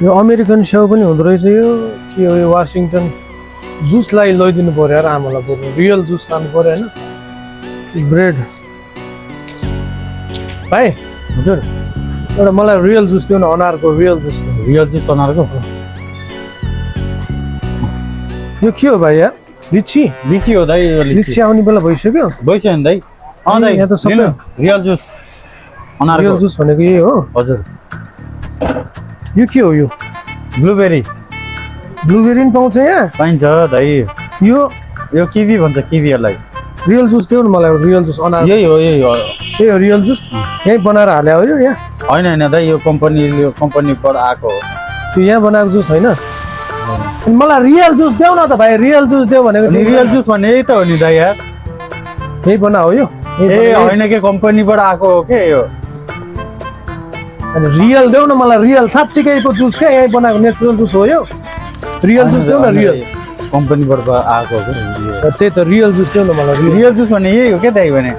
यो अमेरिकन स्याउ पनि हुँदो रहेछ यो के हो यो वाशिङटन जुसलाई लैदिनु पर्यो यार आमालाई बोल्नु रियल जुस लानु पर्यो होइन ब्रेड भाइ हजुर एउटा मलाई रियल जुस दिनु न अनारको रियल जुस रियल जुस बनाएको यो के हो भाइ यार लिची लिची हो दाइ यो लिची आउने बेला भइसक्यो भइसक्यो नि दाइ दाइ यहाँ त सबै लिनु, रियल जुस अनारको रियल जुस भनेको यही हो हजुर यो के हो यो ब्लुबेरी ब्लुबेरी पनि पाउँछ यहाँ पाइन्छ दाइ यो यो किवी भन्छ किवीहरूलाई रियल जुस देऊ न मलाई रियल जुस अनार यही हो यही हो रियल जुस यहीँ बनाएर हाले हो यो यहाँ होइन होइन दाइ यो कम्पनीबाट आएको हो त्यो यहाँ बनाएको जुस होइन अनि मलाई रियल जुस देऊ न त भाइ रियल जुस देऊ भनेको अनि रियल जुस भन्ने यही त हो नि दाइ यार यही बना हो यो ए होइन के कम्पनीबाट आएको हो के यो अनि रियल देऊ न मलाई रियल साँच्चीकैको जुस क्या यहीँ बनाएको नेचुरल जुस हो यो रियल जुस देऊ न रियल कम्पनीबाट आएको हो त्यही त रियल जुस देऊ न मलाई रियल जुस भन्ने यही हो क्या दाइ भने